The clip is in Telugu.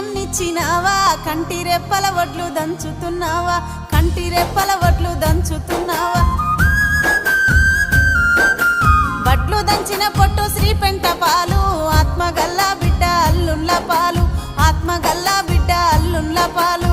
నన్నిచ్చినావా కంటి రెప్పల వడ్లు దంచుతున్నావా కంటి రెప్పల వడ్లు దంచుతున్నావా వడ్లు దంచిన పొట్టు శ్రీ పెంట పాలు ఆత్మగల్లా బిడ్డ అల్లుళ్ళ పాలు ఆత్మగల్లా బిడ్డ అల్లుళ్ళ పాలు